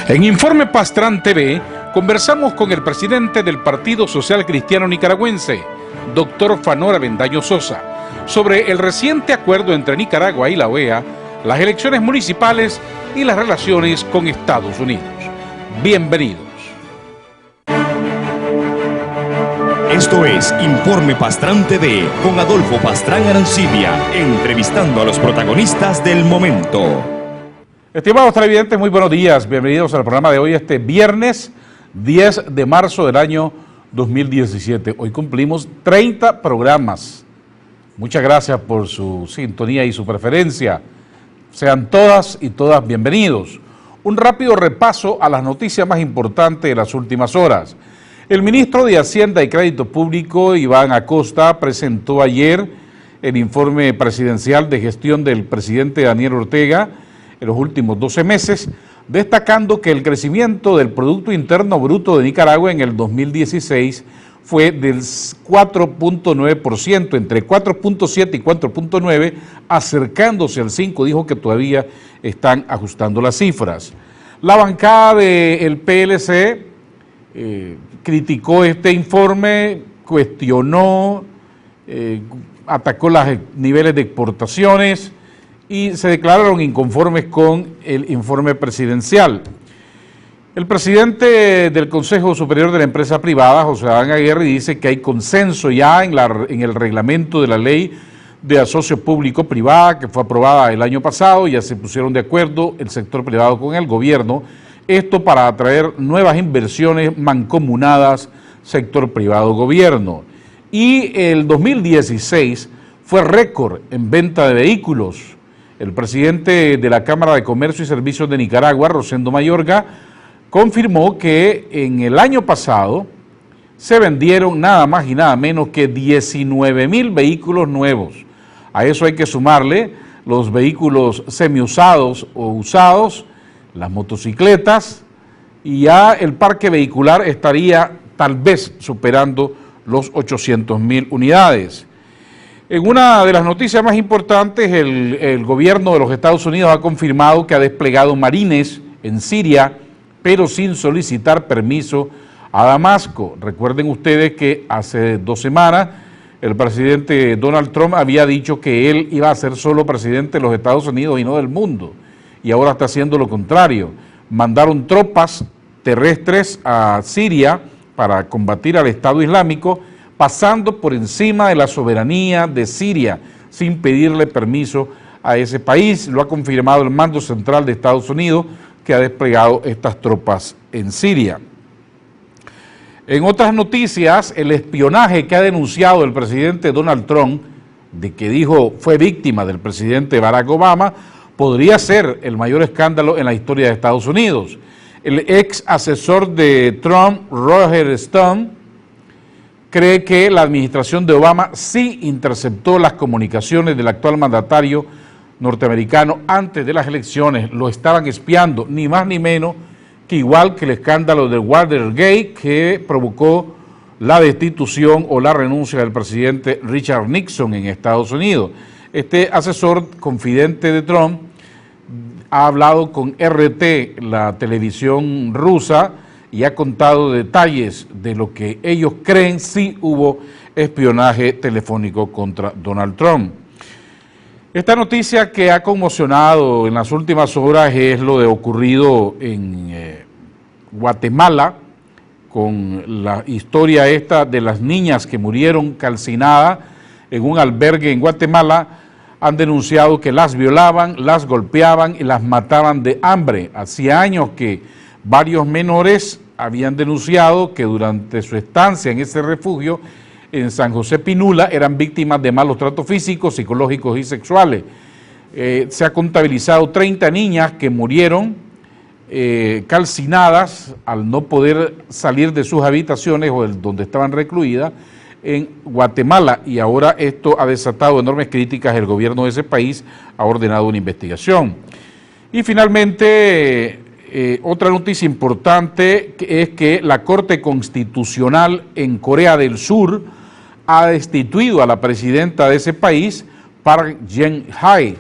En Informe Pastrán TV conversamos con el presidente del Partido Social Cristiano Nicaragüense, doctor Fanor Avendaño Sosa, sobre el reciente acuerdo entre Nicaragua y la OEA, las elecciones municipales y las relaciones con Estados Unidos. Bienvenidos. Esto es Informe Pastrán TV con Adolfo Pastrán Arancibia, entrevistando a los protagonistas del momento. Estimados televidentes, muy buenos días. Bienvenidos al programa de hoy, este viernes 10 de marzo del año 2017. Hoy cumplimos 30 programas. Muchas gracias por su sintonía y su preferencia. Sean todas y todas bienvenidos. Un rápido repaso a las noticias más importantes de las últimas horas. El ministro de Hacienda y Crédito Público, Iván Acosta, presentó ayer el informe presidencial de gestión del presidente Daniel Ortega en los últimos 12 meses, destacando que el crecimiento del Producto Interno Bruto de Nicaragua en el 2016 fue del 4.9%, entre 4.7 y 4.9, acercándose al 5%, dijo que todavía están ajustando las cifras. La bancada del PLC criticó este informe, cuestionó, atacó los niveles de exportaciones y se declararon inconformes con el informe presidencial. El presidente del Consejo Superior de la Empresa Privada, José Adán Aguirre, dice que hay consenso ya en el reglamento de la ley de asocio público-privada que fue aprobada el año pasado, ya se pusieron de acuerdo el sector privado con el gobierno, esto para atraer nuevas inversiones mancomunadas sector privado-gobierno. Y el 2016 fue récord en venta de vehículos. El presidente de la Cámara de Comercio y Servicios de Nicaragua, Rosendo Mayorga, confirmó que en el año pasado se vendieron nada más y nada menos que 19,000 vehículos nuevos. A eso hay que sumarle los vehículos semiusados o usados, las motocicletas, y ya el parque vehicular estaría tal vez superando los 800,000 unidades. En una de las noticias más importantes, el gobierno de los Estados Unidos ha confirmado que ha desplegado marines en Siria, pero sin solicitar permiso a Damasco. Recuerden ustedes que hace 2 semanas el presidente Donald Trump había dicho que él iba a ser solo presidente de los Estados Unidos y no del mundo, y ahora está haciendo lo contrario. Mandaron tropas terrestres a Siria para combatir al Estado Islámico, pasando por encima de la soberanía de Siria, sin pedirle permiso a ese país. Lo ha confirmado el mando central de Estados Unidos, que ha desplegado estas tropas en Siria. En otras noticias, el espionaje que ha denunciado el presidente Donald Trump, de que dijo fue víctima del presidente Barack Obama, podría ser el mayor escándalo en la historia de Estados Unidos. El ex asesor de Trump, Roger Stone, cree que la administración de Obama sí interceptó las comunicaciones del actual mandatario norteamericano antes de las elecciones. Lo estaban espiando, ni más ni menos que igual que el escándalo de Watergate, que provocó la destitución o la renuncia del presidente Richard Nixon en Estados Unidos. Este asesor confidente de Trump ha hablado con RT, la televisión rusa, y ha contado detalles de lo que ellos creen sí hubo espionaje telefónico contra Donald Trump. Esta noticia que ha conmocionado en las últimas horas es lo de ocurrido en Guatemala, con la historia esta de las niñas que murieron calcinadas en un albergue en Guatemala. Han denunciado que las violaban, las golpeaban y las mataban de hambre. Hacía años que varios menores habían denunciado que durante su estancia en ese refugio en San José Pinula eran víctimas de malos tratos físicos, psicológicos y sexuales. Se ha contabilizado 30 niñas que murieron calcinadas al no poder salir de sus habitaciones o donde estaban recluidas en Guatemala, y ahora esto ha desatado enormes críticas. El gobierno de ese país ha ordenado una investigación. Y finalmente, otra noticia importante es que la Corte Constitucional en Corea del Sur ha destituido a la presidenta de ese país, Park Geun-hye,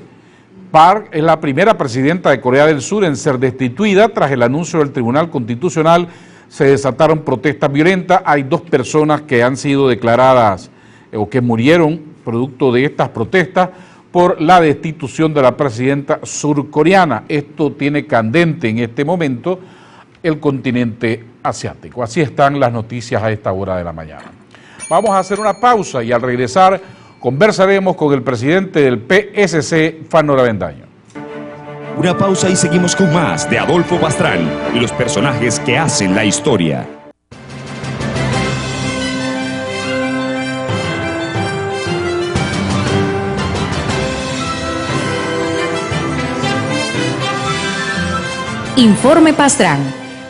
Park es la primera presidenta de Corea del Sur en ser destituida. Tras el anuncio del Tribunal Constitucional se desataron protestas violentas. Hay 2 personas que han sido declaradas o que murieron producto de estas protestas por la destitución de la presidenta surcoreana. Esto tiene candente en este momento el continente asiático. Así están las noticias a esta hora de la mañana. Vamos a hacer una pausa y al regresar conversaremos con el presidente del PSC, Fanor Avendaño. Una pausa y seguimos con más de Adolfo Pastrán y los personajes que hacen la historia. Informe Pastrán,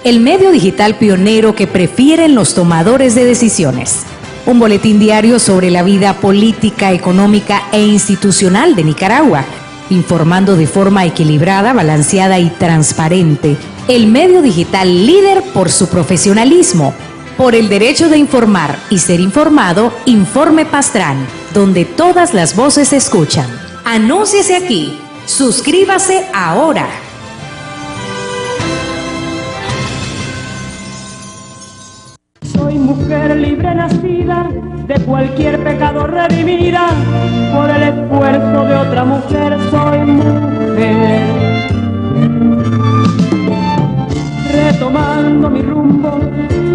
el medio digital pionero que prefieren los tomadores de decisiones. Un boletín diario sobre la vida política, económica e institucional de Nicaragua, informando de forma equilibrada, balanceada y transparente. El medio digital líder por su profesionalismo, por el derecho de informar y ser informado. Informe Pastrán, donde todas las voces se escuchan. Anúnciese aquí. Suscríbase ahora. Soy mujer libre nacida, de cualquier pecado redimida, por el esfuerzo de otra mujer soy mujer. Retomando mi rumbo,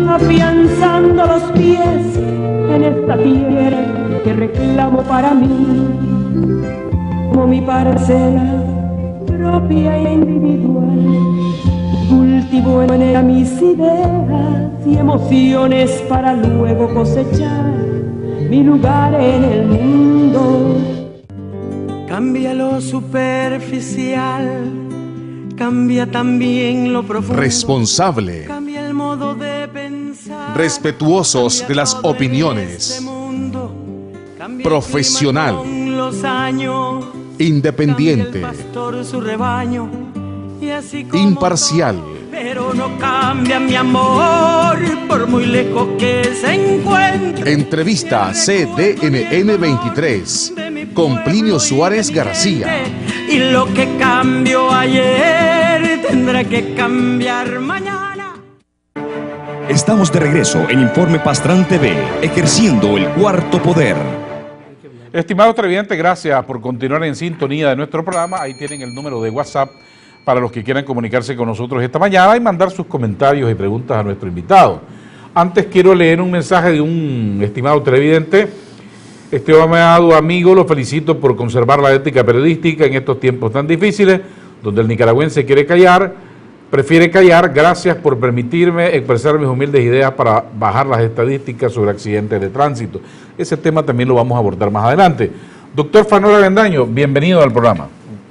afianzando los pies en esta tierra que reclamo para mí, como mi parcela propia e individual. Cultivo en ella mis ideas y emociones para luego cosechar mi lugar en el mundo. Cambia lo superficial, cambia también lo profundo. Responsable, Cambia el modo de pensar, respetuosos de las opiniones, profesional, los años, independiente, cambia el pastor su rebaño, y así como imparcial, pero no cambia mi amor, por muy lejos que se encuentre. Entrevista CDNN 23 con Plinio Suárez García. Y lo que cambió ayer tendrá que cambiar mañana. Estamos de regreso en Informe Pastrán TV, ejerciendo el cuarto poder. Estimados televidentes, gracias por continuar en sintonía de nuestro programa. Ahí tienen el número de WhatsApp para los que quieran comunicarse con nosotros esta mañana y mandar sus comentarios y preguntas a nuestro invitado. Antes quiero leer un mensaje de un estimado televidente. Estimado amigo, lo felicito por conservar la ética periodística en estos tiempos tan difíciles, donde el nicaragüense prefiere callar. Gracias por permitirme expresar mis humildes ideas para bajar las estadísticas sobre accidentes de tránsito. Ese tema también lo vamos a abordar más adelante. Doctor Fanor Avendaño, bienvenido al programa.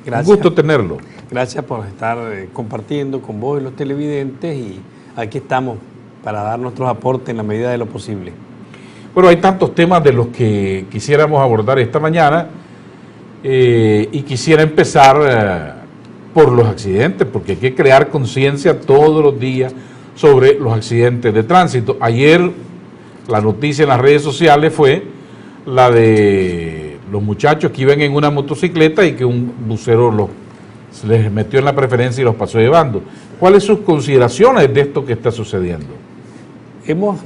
Gracias. Un gusto tenerlo. Gracias por estar compartiendo con vos y los televidentes, y aquí estamos para dar nuestros aportes en la medida de lo posible. Bueno, hay tantos temas de los que quisiéramos abordar esta mañana y quisiera empezar por los accidentes, porque hay que crear conciencia todos los días sobre los accidentes de tránsito. Ayer la noticia en las redes sociales fue la de los muchachos que iban en una motocicleta y que un bucero se les metió en la preferencia y los pasó llevando. ¿Cuáles son sus consideraciones de esto que está sucediendo? Hemos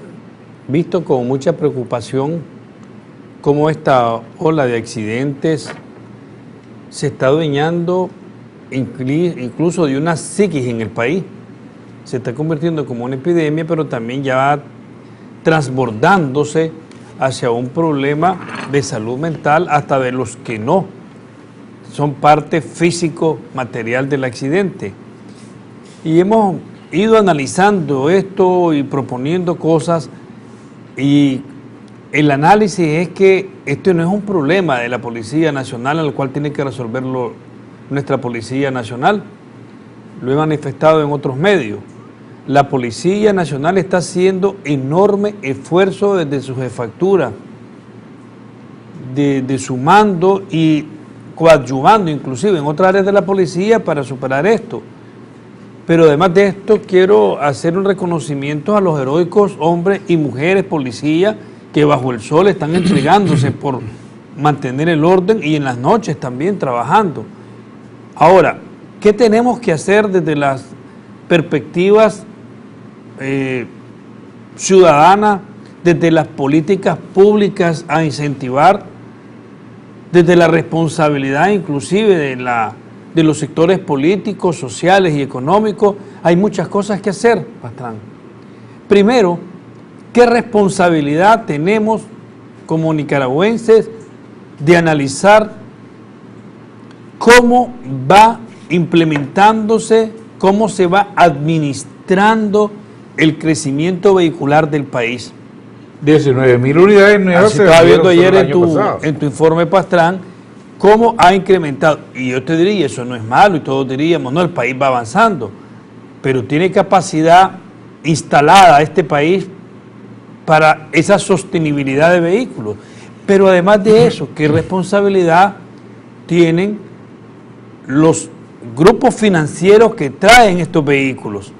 visto con mucha preocupación cómo esta ola de accidentes se está adueñando incluso de una psiquis en el país. Se está convirtiendo como una epidemia, pero también ya va transbordándose hacia un problema de salud mental, hasta de los que no son parte físico-material del accidente. Y hemos ido analizando esto y proponiendo cosas, y el análisis es que esto no es un problema de la Policía Nacional, al cual tiene que resolverlo nuestra Policía Nacional. Lo he manifestado en otros medios. La Policía Nacional está haciendo enorme esfuerzo desde su jefatura, de su mando, y coadyuvando inclusive en otras áreas de la policía para superar esto. Pero además de esto, quiero hacer un reconocimiento a los heroicos hombres y mujeres policías que bajo el sol están entregándose por mantener el orden, y en las noches también trabajando. Ahora, ¿qué tenemos que hacer desde las perspectivas ciudadanas, desde las políticas públicas a incentivar, desde la responsabilidad inclusive de los sectores políticos, sociales y económicos? Hay muchas cosas que hacer, Pastrán. Primero, ¿qué responsabilidad tenemos como nicaragüenses de analizar cómo va implementándose, cómo se va administrando el crecimiento vehicular del país? 19.000 unidades nuevas. Se estaba viendo ayer en tu informe, Pastrán, cómo ha incrementado. Y yo te diría, eso no es malo, y todos diríamos, no, el país va avanzando, pero tiene capacidad instalada este país para esa sostenibilidad de vehículos. Pero además de eso, ¿qué responsabilidad tienen los grupos financieros que traen estos vehículos?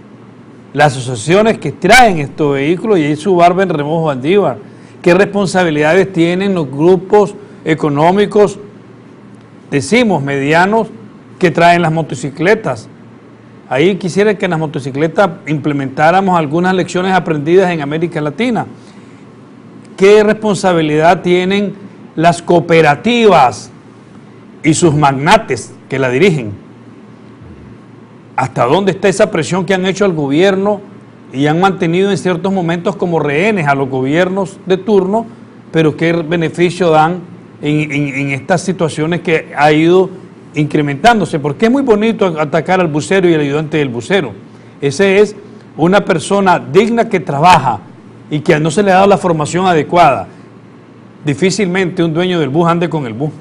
Las asociaciones que traen estos vehículos, y ahí su barba en remojo Andívar. ¿Qué responsabilidades tienen los grupos económicos, decimos medianos, que traen las motocicletas? Ahí quisiera que en las motocicletas implementáramos algunas lecciones aprendidas en América Latina. ¿Qué responsabilidad tienen las cooperativas y sus magnates que la dirigen? ¿Hasta dónde está esa presión que han hecho al gobierno y han mantenido en ciertos momentos como rehenes a los gobiernos de turno, pero qué beneficio dan en estas situaciones que ha ido incrementándose? Porque es muy bonito atacar al bucero y al ayudante del bucero. Ese es una persona digna que trabaja y que no se le ha dado la formación adecuada. Difícilmente un dueño del bus ande con el bus.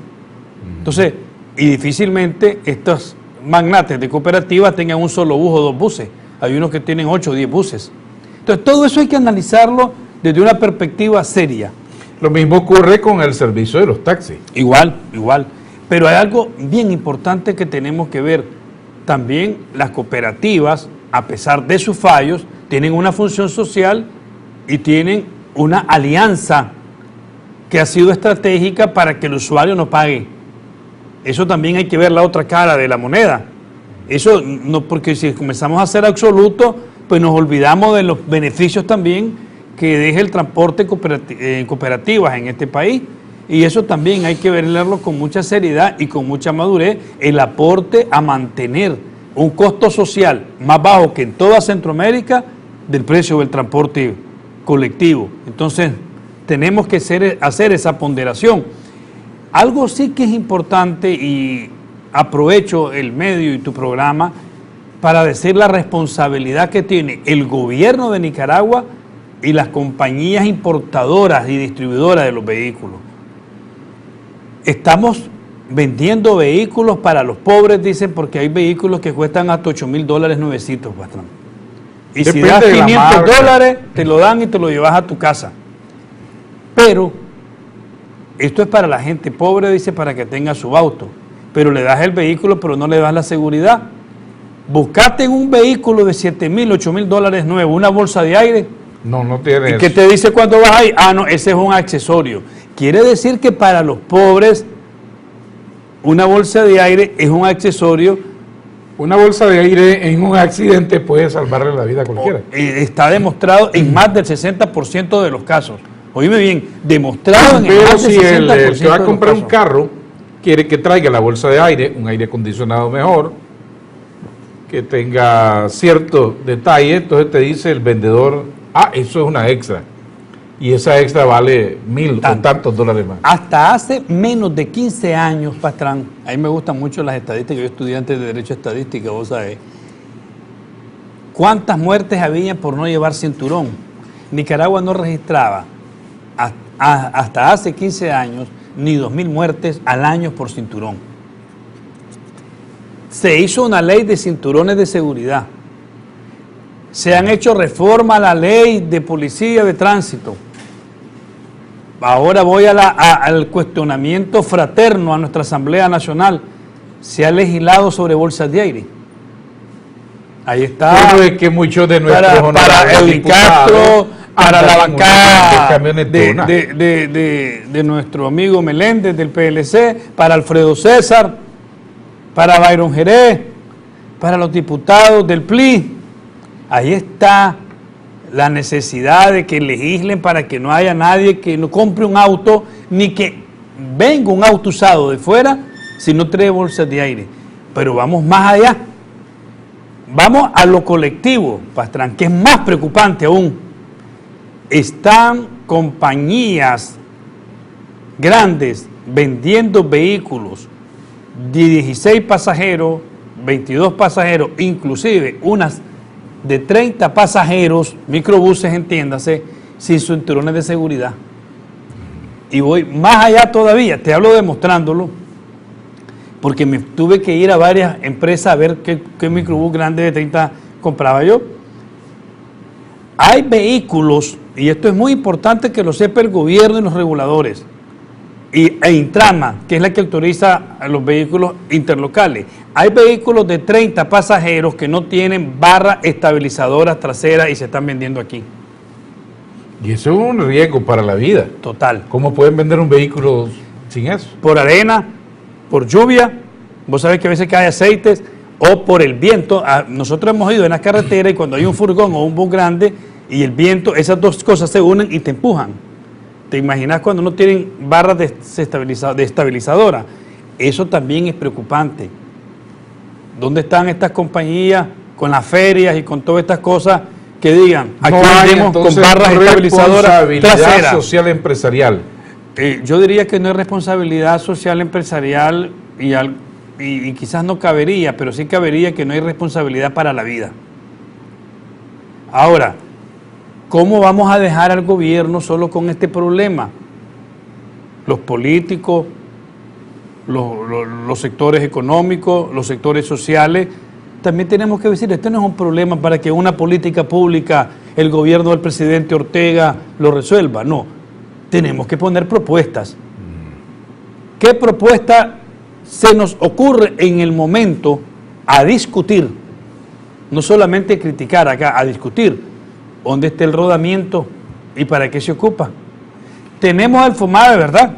Entonces, y difícilmente estos magnates de cooperativas tengan un solo bus o dos buses. Hay unos que tienen 8 o 10 buses. Entonces, todo eso hay que analizarlo desde una perspectiva seria. Lo mismo ocurre con el servicio de los taxis. Igual. Pero hay algo bien importante que tenemos que ver. También las cooperativas, a pesar de sus fallos, tienen una función social y tienen una alianza que ha sido estratégica para que el usuario no pague. Eso también hay que ver la otra cara de la moneda. Eso no, porque si comenzamos a ser absolutos, pues nos olvidamos de los beneficios también que deja el transporte en cooperativas en este país. Y eso también hay que verlo con mucha seriedad y con mucha madurez, el aporte a mantener un costo social más bajo que en toda Centroamérica del precio del transporte colectivo. Entonces, tenemos que hacer esa ponderación. Algo sí que es importante, y aprovecho el medio y tu programa para decir la responsabilidad que tiene el gobierno de Nicaragua y las compañías importadoras y distribuidoras de los vehículos. Estamos vendiendo vehículos para los pobres, dicen, porque hay vehículos que cuestan hasta $8,000 nuevecitos, Pastrán. Y si das $500, te lo dan y te lo llevas a tu casa. Pero esto es para la gente pobre, dice, para que tenga su auto. Pero le das el vehículo, pero no le das la seguridad. Buscate en un vehículo de $7,000, $8,000 nuevo, una bolsa de aire. No tiene. ¿Y qué te dice cuando vas ahí? Ah, no, ese es un accesorio. Quiere decir que para los pobres, una bolsa de aire es un accesorio. Una bolsa de aire en un accidente puede salvarle la vida a cualquiera. Está demostrado en más del 60% de los casos. Oíme bien, demostrado en Pero más del 60% si el que va a de comprar los un casos. carro quiere que traiga la bolsa de aire, un aire acondicionado mejor, que tenga cierto detalle, entonces te dice el vendedor, eso es una extra. Y esa extra vale $1,000 o tantos dólares más. Hasta hace menos de 15 años, Pastrán, a mí me gustan mucho las estadísticas, yo estudiante de Derecho Estadístico, vos sabés, ¿cuántas muertes había por no llevar cinturón? Nicaragua no registraba hasta hace 15 años ni 2,000 muertes al año por cinturón. Se hizo una ley de cinturones de seguridad. Se han hecho reformas a la ley de policía de tránsito. Ahora voy al cuestionamiento fraterno a nuestra Asamblea Nacional. Se ha legislado sobre bolsas de aire. Ahí está. Pero es que muchos de nuestros para el Castro, para la bancada de de nuestro amigo Meléndez del PLC, para Alfredo César, para Byron Jerez, para los diputados del PLI. Ahí está la necesidad de que legislen para que no haya nadie que no compre un auto, ni que venga un auto usado de fuera si no trae bolsas de aire. Pero vamos más allá. Vamos a lo colectivo, Pastrán, que es más preocupante aún. Están compañías grandes vendiendo vehículos de 16 pasajeros, 22 pasajeros, inclusive unas de 30 pasajeros, microbuses, entiéndase, sin cinturones de seguridad. Y voy más allá todavía, te hablo demostrándolo, porque me tuve que ir a varias empresas a ver qué microbús grande de 30 compraba yo. Hay vehículos, y esto es muy importante que lo sepa el gobierno y los reguladores, e Intrama, que es la que autoriza a los vehículos interlocales. Hay vehículos de 30 pasajeros que no tienen barras estabilizadoras traseras y se están vendiendo aquí. Y eso es un riesgo para la vida. Total. ¿Cómo pueden vender un vehículo sin eso? Por arena, por lluvia, vos sabés que a veces cae aceites, o por el viento. Nosotros hemos ido en la carretera y cuando hay un furgón o un bus grande y el viento, esas dos cosas se unen y te empujan. ¿Te imaginas cuando no tienen barras de estabilizadora? Eso también es preocupante. ¿Dónde están estas compañías con las ferias y con todas estas cosas que digan, aquí no hay vendemos con barras estabilizadoras traseras? Social empresarial. Yo diría que no es responsabilidad social empresarial y quizás no cabería, pero sí cabería que no hay responsabilidad para la vida. Ahora, ¿cómo vamos a dejar al gobierno solo con este problema? Los políticos, los sectores económicos, los sectores sociales, también tenemos que decir, esto no es un problema para que una política pública, el gobierno del presidente Ortega lo resuelva. No, tenemos que poner propuestas. ¿Qué propuesta se nos ocurre en el momento a discutir? No solamente criticar acá, a discutir. ¿Dónde está el rodamiento y para qué se ocupa? Tenemos el FOMAVE, ¿verdad?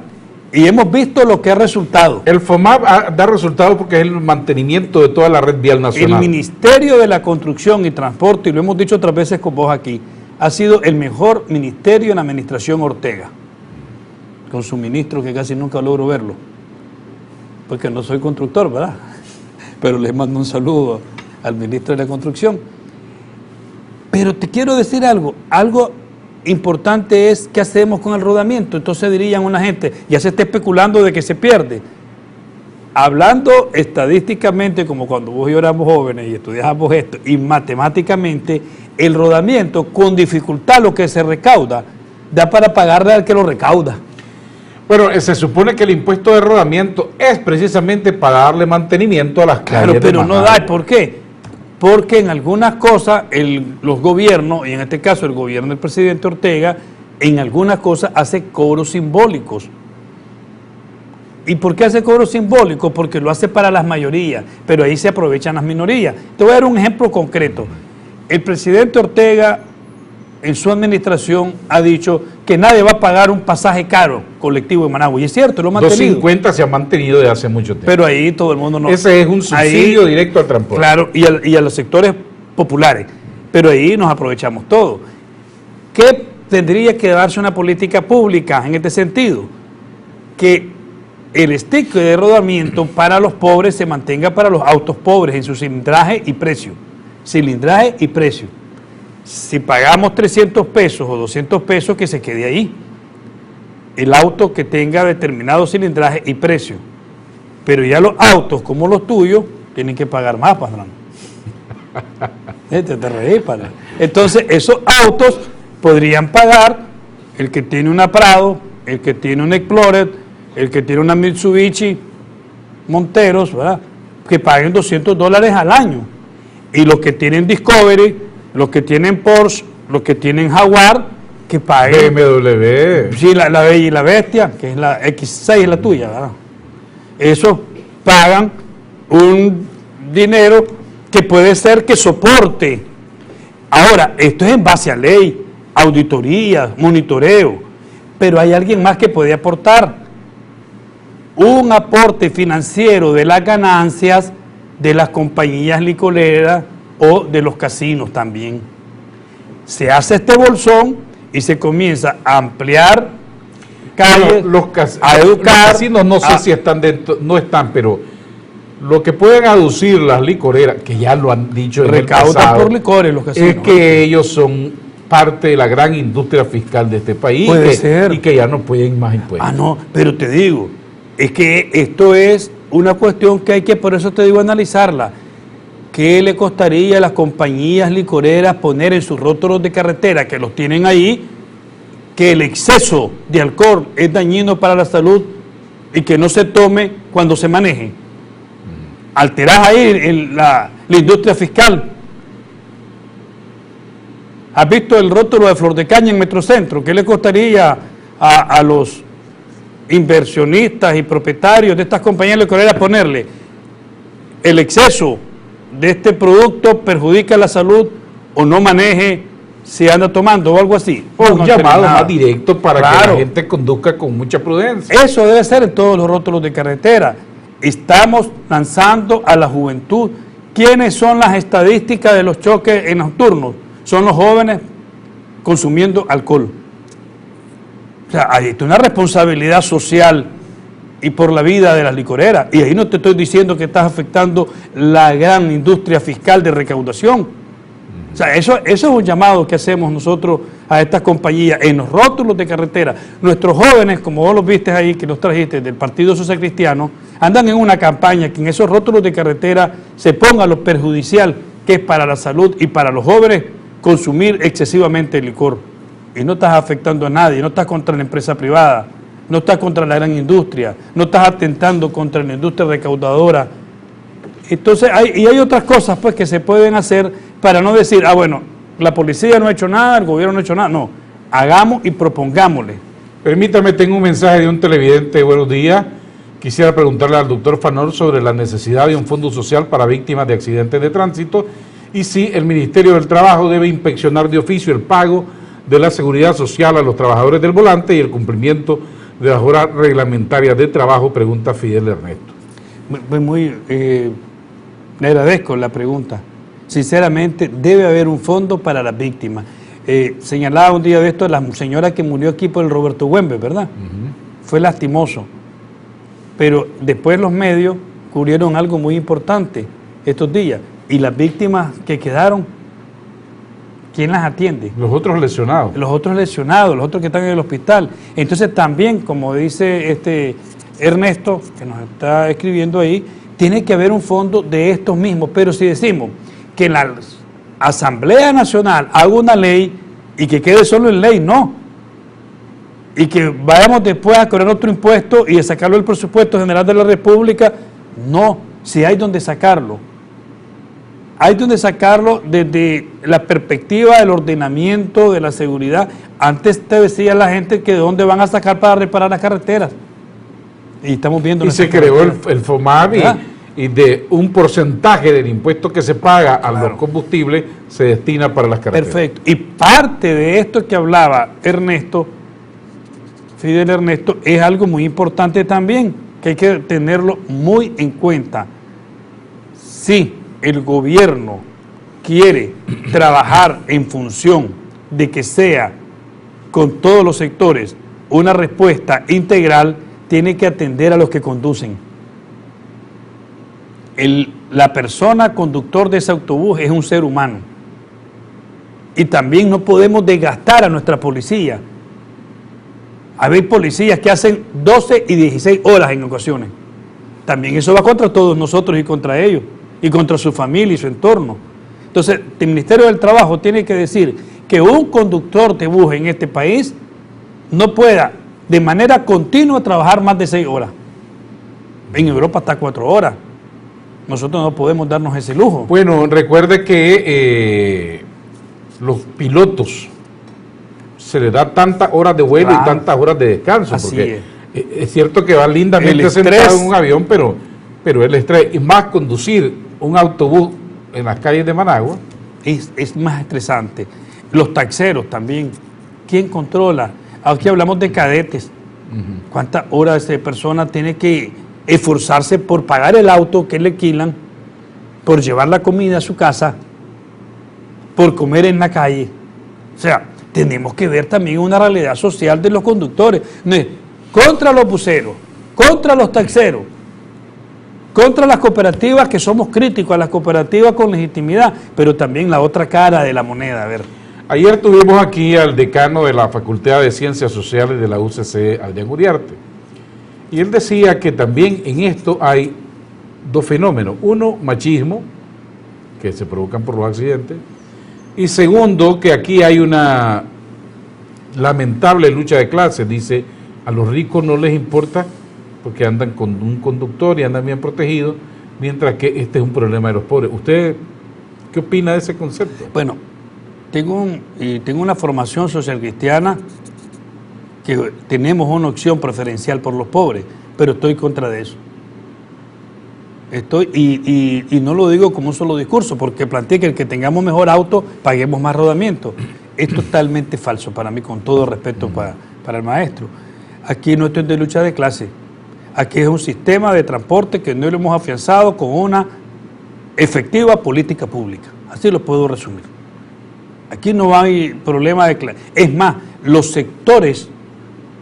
Y hemos visto lo que ha resultado. El FOMAV da resultado porque es el mantenimiento de toda la red vial nacional. El Ministerio de la Construcción y Transporte, y lo hemos dicho otras veces con vos aquí, ha sido el mejor ministerio en la administración Ortega, con su ministro que casi nunca logro verlo, porque no soy constructor, ¿verdad? Pero les mando un saludo al ministro de la Construcción. Pero te quiero decir algo importante es qué hacemos con el rodamiento. Entonces dirían una gente, ya se está especulando de que se pierde. Hablando estadísticamente, como cuando vos y yo éramos jóvenes y estudiábamos esto, y matemáticamente, el rodamiento con dificultad lo que se recauda, da para pagarle al que lo recauda. Bueno, se supone que el impuesto de rodamiento es precisamente para darle mantenimiento a las calles. Claro, pero no da. ¿Por qué? Porque en algunas cosas los gobiernos, y en este caso el gobierno del presidente Ortega, en algunas cosas hace cobros simbólicos. ¿Y por qué hace cobros simbólicos? Porque lo hace para las mayorías, pero ahí se aprovechan las minorías. Te voy a dar un ejemplo concreto. El presidente Ortega, en su administración, ha dicho que nadie va a pagar un pasaje caro colectivo en Managua. Y es cierto, lo ha mantenido. 250 se ha mantenido desde hace mucho tiempo. Pero ahí todo el mundo no... Ese es un subsidio directo al transporte. Claro, y a los sectores populares. Pero ahí nos aprovechamos todo. ¿Qué tendría que darse una política pública en este sentido? Que el sticker de rodamiento para los pobres se mantenga para los autos pobres en su cilindraje y precio. Cilindraje y precio. Si pagamos 300 pesos o 200 pesos, que se quede ahí. El auto que tenga determinado cilindraje y precio. Pero ya los autos como los tuyos tienen que pagar más, patrón. Te reí, para. Entonces, esos autos podrían pagar el que tiene una Prado, el que tiene un Explorer, el que tiene una Mitsubishi Monteros, ¿verdad? Que paguen $200 al año. Y los que tienen Discovery, los que tienen Porsche, los que tienen Jaguar, que paguen BMW. Sí, la Bella y la Bestia, que es la X6, es la tuya, ¿verdad? Esos pagan un dinero que puede ser que soporte. Ahora, esto es en base a ley, auditoría, monitoreo, pero hay alguien más que puede aportar. Un aporte financiero de las ganancias de las compañías licoreras o de los casinos también. Se hace este bolsón y se comienza a ampliar calles, a educar. Los casinos no sé si están dentro, no están, pero lo que pueden aducir las licoreras, que ya lo han dicho en el pasado, recaudan por licores los casinos. Es que ellos son parte de la gran industria fiscal de este país. Puede ser. Y que ya no pueden más impuestos. Ah, no, pero te digo, es que esto es una cuestión que hay que, por eso te digo, analizarla. ¿Qué le costaría a las compañías licoreras poner en sus rótulos de carretera, que los tienen ahí, que el exceso de alcohol es dañino para la salud y que no se tome cuando se maneje? Alterás ahí la industria fiscal. ¿Has visto el rótulo de Flor de Caña en Metrocentro? ¿Qué le costaría a los inversionistas y propietarios de estas compañías licoreras ponerle el exceso de este producto perjudica la salud o no maneje si anda tomando o algo así? O un no llamado más directo para que Claro. la gente conduzca con mucha prudencia. Eso debe ser en todos los rótulos de carretera. Estamos lanzando a la juventud. ¿Quiénes son las estadísticas de los choques en nocturnos? Son los jóvenes consumiendo alcohol. O sea, hay una responsabilidad social y por la vida de las licoreras. Y ahí no te estoy diciendo que estás afectando la gran industria fiscal de recaudación. O sea, eso es un llamado que hacemos nosotros a estas compañías en los rótulos de carretera. Nuestros jóvenes, como vos los viste ahí, que los trajiste del Partido Social Cristiano, andan en una campaña que en esos rótulos de carretera se ponga lo perjudicial que es para la salud y para los jóvenes consumir excesivamente licor. Y no estás afectando a nadie, no estás contra la empresa privada, no estás contra la gran industria, no estás atentando contra la industria recaudadora. Entonces, hay otras cosas pues que se pueden hacer para no decir, bueno, la policía no ha hecho nada, el gobierno no ha hecho nada. No, hagamos y propongámosle. Permítame, tengo un mensaje de un televidente. Buenos días. Quisiera preguntarle al doctor Fanor sobre la necesidad de un fondo social para víctimas de accidentes de tránsito y si el Ministerio del Trabajo debe inspeccionar de oficio el pago de la seguridad social a los trabajadores del volante y el cumplimiento de las horas reglamentarias de trabajo, pregunta Fidel Ernesto. Le agradezco la pregunta. Sinceramente, debe haber un fondo para las víctimas. Señalaba un día de esto la señora que murió aquí por el Roberto Güembe, ¿verdad? Fue lastimoso. Pero después los medios cubrieron algo muy importante estos días. Y las víctimas que quedaron, ¿quién las atiende? Los otros lesionados. Los otros lesionados, los otros que están en el hospital. Entonces también, como dice Ernesto, que nos está escribiendo ahí, tiene que haber un fondo de estos mismos. Pero si decimos que la Asamblea Nacional haga una ley y que quede solo en ley, no. Y que vayamos después a cobrar otro impuesto y a sacarlo del presupuesto general de la República, no. Si hay donde sacarlo. Hay donde sacarlo desde la perspectiva del ordenamiento, de la seguridad. Antes te decía la gente que de dónde van a sacar para reparar las carreteras. Y estamos viendo... Y se creó el FOMAB y de un porcentaje del impuesto que se paga a los combustibles se destina para las carreteras. Perfecto. Y parte de esto que hablaba Fidel Ernesto, es algo muy importante también, que hay que tenerlo muy en cuenta. Sí, el gobierno quiere trabajar en función de que sea con todos los sectores una respuesta integral, tiene que atender a los que conducen. La persona conductor de ese autobús es un ser humano. Y también no podemos desgastar a nuestra policía. Hay policías que hacen 12 y 16 horas en ocasiones. También eso va contra todos nosotros y contra ellos, y contra su familia y su entorno. Entonces, el Ministerio del Trabajo tiene que decir que un conductor de bus en este país no pueda de manera continua trabajar más de 6 horas. En Europa hasta 4 horas. Nosotros no podemos darnos ese lujo. Bueno, recuerde que los pilotos se les da tantas horas de vuelo y tantas horas de descanso. Así porque es cierto que va lindamente El sentado estrés. en un avión, pero el estrés, y más conducir un autobús en las calles de Managua. Es más estresante. Los taxeros también. ¿Quién controla? Aquí hablamos de cadetes. ¿Cuántas horas esa persona tiene que esforzarse por pagar el auto que le alquilan por llevar la comida a su casa, por comer en la calle. O sea, tenemos que ver también una realidad social de los conductores. No es contra los buceros, contra los taxeros, contra las cooperativas, que somos críticos a las cooperativas con legitimidad, pero también la otra cara de la moneda. A ver. Ayer tuvimos aquí al decano de la Facultad de Ciencias Sociales de la UCC, Adrián Uriarte, y él decía que también en esto hay dos fenómenos. Uno, machismo, que se provocan por los accidentes, y segundo, que aquí hay una lamentable lucha de clases. Dice, a los ricos no les importa porque andan con un conductor y andan bien protegidos, mientras que este es un problema de los pobres. ¿Usted qué opina de ese concepto? Bueno, tengo una formación social cristiana que tenemos una opción preferencial por los pobres, pero estoy contra de eso. Y no lo digo como un solo discurso, porque planteé que el que tengamos mejor auto, paguemos más rodamiento. Es totalmente falso para mí, con todo respeto para el maestro. Aquí no estoy de lucha de clase. Aquí es un sistema de transporte que no lo hemos afianzado con una efectiva política pública. Así lo puedo resumir. Aquí no hay problema de clase. Es más, los sectores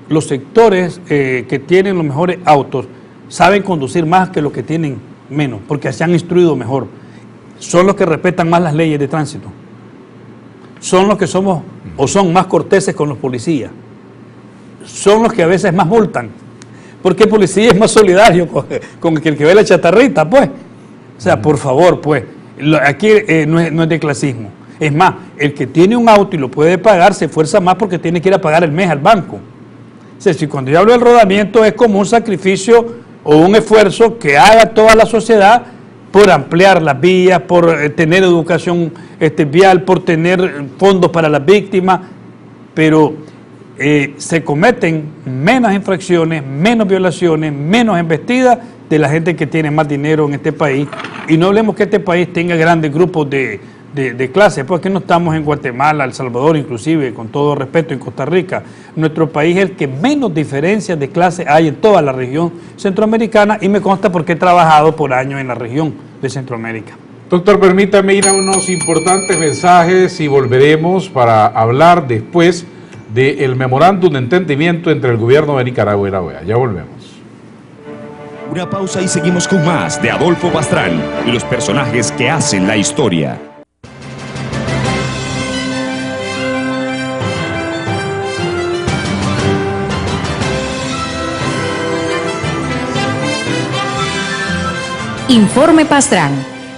que tienen los mejores autos saben conducir más que los que tienen menos, porque se han instruido mejor. Son los que respetan más las leyes de tránsito. Son los que somos o son más corteses con los policías. Son los que a veces más multan, porque el policía es más solidario con el que ve la chatarrita, pues. O sea, por favor, pues, aquí no es de clasismo. Es más, el que tiene un auto y lo puede pagar se esfuerza más porque tiene que ir a pagar el mes al banco. O sea, si cuando yo hablo del rodamiento es como un sacrificio o un esfuerzo que haga toda la sociedad por ampliar las vías, por tener educación vial, por tener fondos para las víctimas, pero se cometen menos infracciones, menos violaciones, menos embestidas de la gente que tiene más dinero en este país. Y no hablemos que este país tenga grandes grupos de clases, porque no estamos en Guatemala, El Salvador, inclusive, con todo respeto, en Costa Rica. Nuestro país es el que menos diferencias de clase hay en toda la región centroamericana, y me consta porque he trabajado por años en la región de Centroamérica. Doctor, permítame ir a unos importantes mensajes y volveremos para hablar después del memorándum de entendimiento entre el gobierno de Nicaragua y la OEA. Ya volvemos. Una pausa y seguimos con más de Adolfo Pastrán y los personajes que hacen la historia. Informe Pastrán,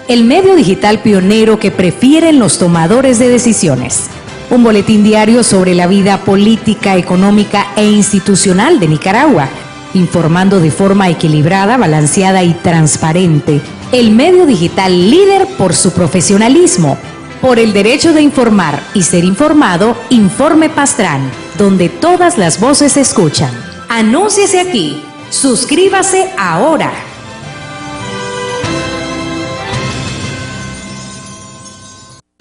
el medio digital pionero que prefieren los tomadores de decisiones. Un boletín diario sobre la vida política, económica e institucional de Nicaragua, informando de forma equilibrada, balanceada y transparente. El medio digital líder por su profesionalismo, por el derecho de informar y ser informado. Informe Pastrán, donde todas las voces se escuchan. Anúnciese aquí. Suscríbase ahora.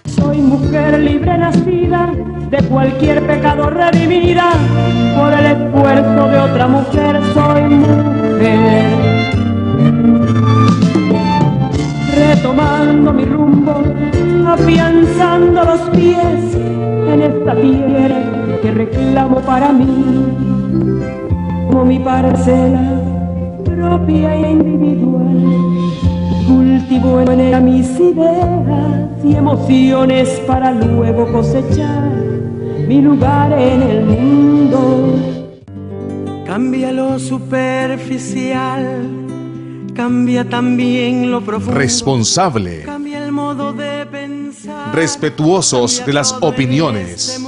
Soy mujer libre nacida, de cualquier pecado redimida, por el esfuerzo de otra mujer soy mujer. Retomando mi rumbo, afianzando los pies en esta tierra que reclamo para mí, como mi parcela propia e individual. Cultivo en ella mis ideas y emociones para luego cosechar mi lugar en el mundo. Cambia lo superficial, cambia también lo profundo. Responsable. Cambia el modo de pensar. Respetuosos de las opiniones.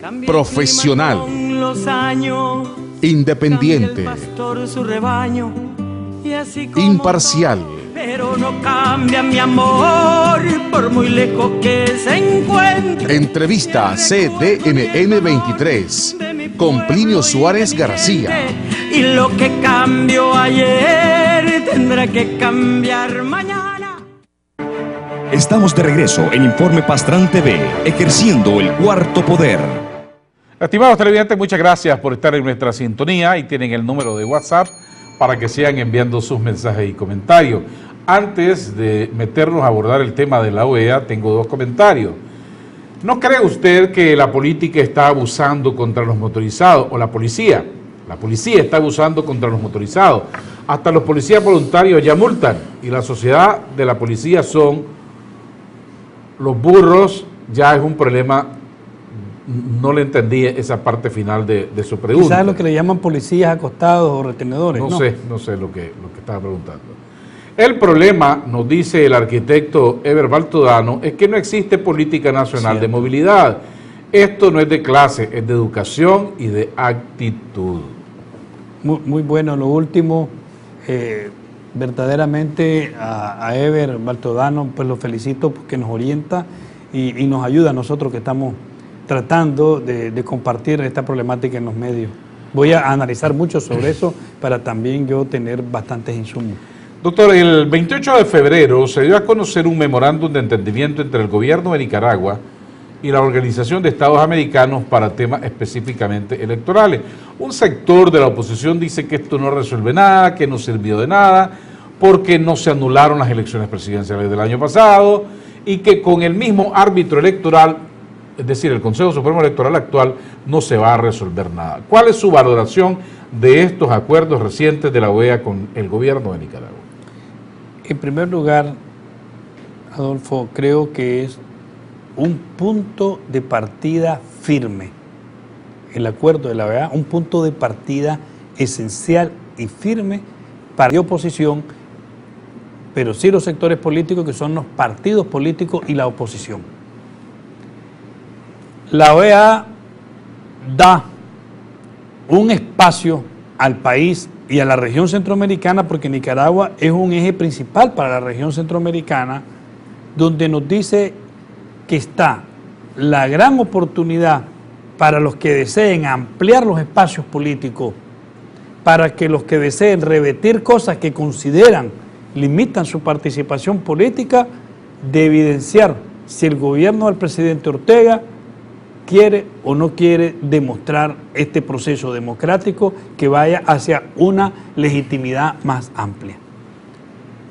Cambia Profesional. el clima con los años. Independiente. Cambia el pastor su rebaño. Y así como Imparcial. pero no cambia mi amor, por muy lejos que se encuentre. Entrevista CDNN 23 con Plinio Suárez García. Y lo que cambió ayer tendrá que cambiar mañana. Estamos de regreso en Informe Pastrán TV, ejerciendo el cuarto poder. Estimados televidentes, muchas gracias por estar en nuestra sintonía y tienen el número de WhatsApp para que sigan enviando sus mensajes y comentarios. Antes de meternos a abordar el tema de la OEA, tengo dos comentarios. ¿No cree usted que la política está abusando contra los motorizados, o la policía? La policía está abusando contra los motorizados. Hasta los policías voluntarios ya multan, y la sociedad de la policía son los burros. Ya es un problema. No le entendí esa parte final de su pregunta. Quizás lo que le llaman policías acostados o retenedores. No sé lo que estaba preguntando. El problema, nos dice el arquitecto Eber Baltodano, es que no existe política nacional de movilidad. Esto no es de clase, es de educación y de actitud. Muy bueno lo último. Verdaderamente a Eber Baltodano pues lo felicito porque nos orienta y nos ayuda a nosotros que estamos tratando de compartir esta problemática en los medios. Voy a analizar mucho sobre eso para también yo tener bastantes insumos. Doctor, el 28 de febrero se dio a conocer un memorándum de entendimiento entre el gobierno de Nicaragua y la Organización de Estados Americanos para temas específicamente electorales. Un sector de la oposición dice que esto no resuelve nada, que no sirvió de nada, porque no se anularon las elecciones presidenciales del año pasado y que con el mismo árbitro electoral, es decir, el Consejo Supremo Electoral actual, no se va a resolver nada. ¿Cuál es su valoración de estos acuerdos recientes de la OEA con el gobierno de Nicaragua? En primer lugar, Adolfo, creo que es un punto de partida firme, el acuerdo de la OEA, un punto de partida esencial y firme para la oposición, pero sí los sectores políticos que son los partidos políticos y la oposición. La OEA da un espacio al país y a la región centroamericana, porque Nicaragua es un eje principal para la región centroamericana, donde nos dice que está la gran oportunidad para los que deseen ampliar los espacios políticos, para que los que deseen revertir cosas que consideran limitan su participación política, de evidenciar si el gobierno del presidente Ortega quiere o no quiere demostrar este proceso democrático que vaya hacia una legitimidad más amplia.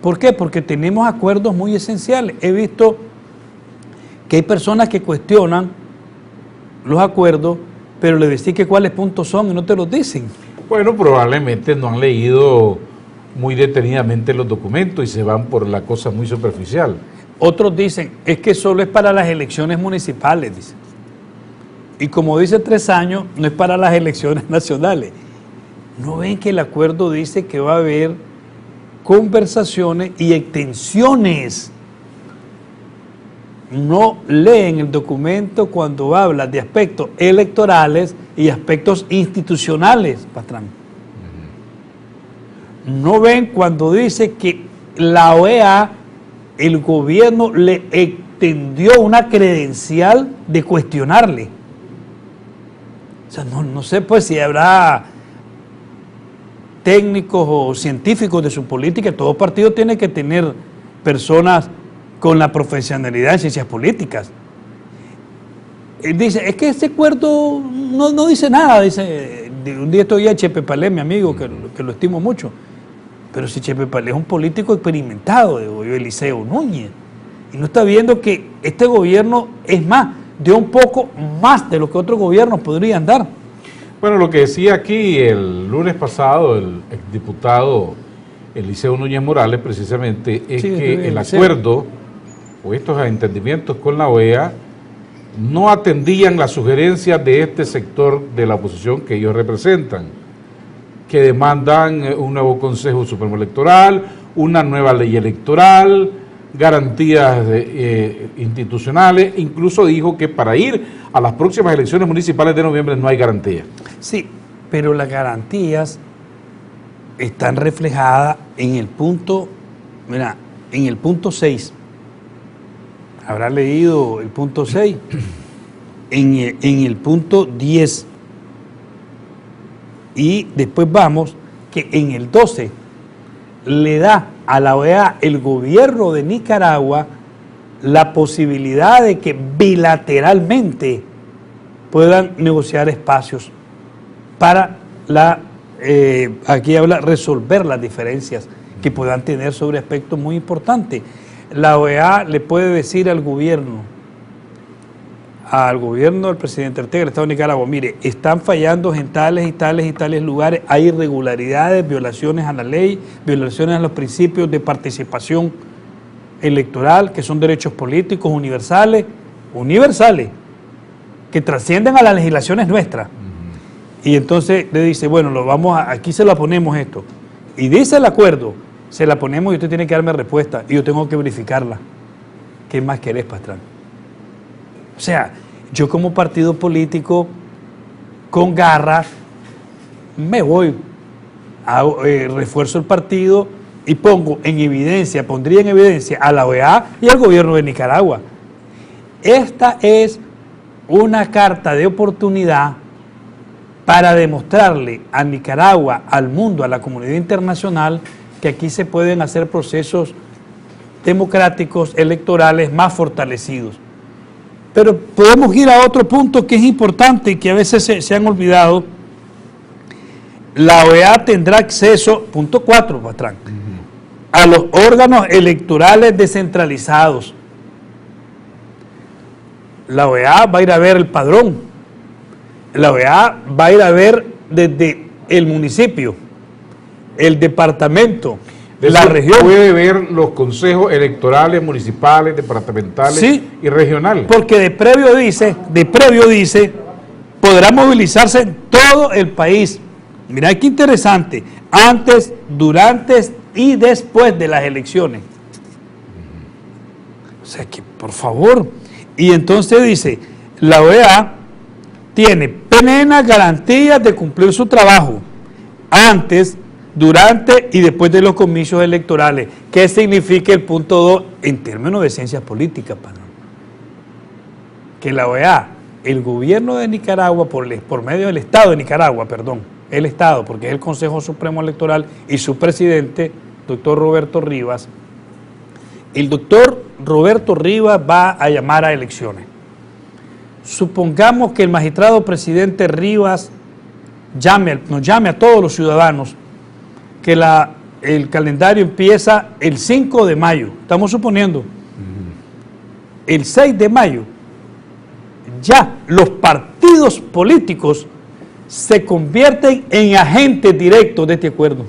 ¿Por qué? Porque tenemos acuerdos muy esenciales. He visto que hay personas que cuestionan los acuerdos, pero le decís que cuáles puntos son y no te los dicen. Bueno, probablemente no han leído muy detenidamente los documentos y se van por la cosa muy superficial. Otros dicen, es que solo es para las elecciones municipales, dicen. Y como dice 3 años, no es para las elecciones nacionales. ¿No ven que el acuerdo dice que va a haber conversaciones y extensiones? No leen el documento cuando habla de aspectos electorales y aspectos institucionales, Pastrán. No ven cuando dice que la OEA, el gobierno le extendió una credencial de cuestionarle. O sea, no sé pues si habrá técnicos o científicos de su política. Todo partido tiene que tener personas con la profesionalidad en ciencias políticas. Él dice, es que este acuerdo no dice nada. Dice, un día estoy a Chepe Palé, mi amigo, que lo estimo mucho. Pero si Chepe Palé es un político experimentado, digo yo, Eliseo Núñez, y no está viendo que este gobierno es más, de un poco más de lo que otros gobiernos podrían dar. Bueno, lo que decía aquí el lunes pasado el exdiputado Eliseo Núñez Morales precisamente es que el acuerdo o estos entendimientos con la OEA no atendían las sugerencias de este sector de la oposición que ellos representan, que demandan un nuevo Consejo Supremo Electoral, una nueva ley electoral, garantías institucionales. Incluso dijo que para ir a las próximas elecciones municipales de noviembre no hay garantías. Sí, pero las garantías están reflejadas en el punto, mira, en el punto 6. ¿Habrá leído el punto 6? En el punto 10. Y después vamos que en el 12 le da a la OEA, el gobierno de Nicaragua, la posibilidad de que bilateralmente puedan negociar espacios para la aquí habla resolver las diferencias que puedan tener sobre aspectos muy importantes. La OEA le puede decir al gobierno del presidente Ortega del Estado de Nicaragua, mire, están fallando en tales y tales y tales lugares, hay irregularidades, violaciones a la ley, violaciones a los principios de participación electoral, que son derechos políticos universales, que trascienden a las legislaciones nuestras. Y entonces le dice, bueno, aquí se la ponemos esto. Y dice el acuerdo, se la ponemos y usted tiene que darme respuesta y yo tengo que verificarla. ¿Qué más querés, Pastrán? O sea, yo como partido político, con garras, me voy, refuerzo el partido y pondría en evidencia a la OEA y al gobierno de Nicaragua. Esta es una carta de oportunidad para demostrarle a Nicaragua, al mundo, a la comunidad internacional, que aquí se pueden hacer procesos democráticos, electorales más fortalecidos. Pero podemos ir a otro punto que es importante y que a veces se han olvidado. La OEA tendrá acceso, punto 4, Pastrán, a los órganos electorales descentralizados. La OEA va a ir a ver el padrón. La OEA va a ir a ver desde el municipio, el departamento, la región. Puede ver los consejos electorales municipales, departamentales, sí, y regionales. Porque de previo dice, podrá movilizarse en todo el país. Mirá qué interesante, antes, durante y después de las elecciones. O sea que, por favor. Y entonces dice, la OEA tiene plenas garantías de cumplir su trabajo antes, durante y después de los comicios electorales. ¿Qué significa el punto 2 en términos de ciencias políticas, Panamá? Que la OEA, el gobierno de Nicaragua, por medio del Estado de Nicaragua, el Estado, porque es el Consejo Supremo Electoral y su presidente, doctor Roberto Rivas, el doctor Roberto Rivas va a llamar a elecciones. Supongamos que el magistrado presidente Rivas nos llame a todos los ciudadanos que el calendario empieza el 5 de mayo, estamos suponiendo. El 6 de mayo, ya los partidos políticos se convierten en agentes directos de este acuerdo.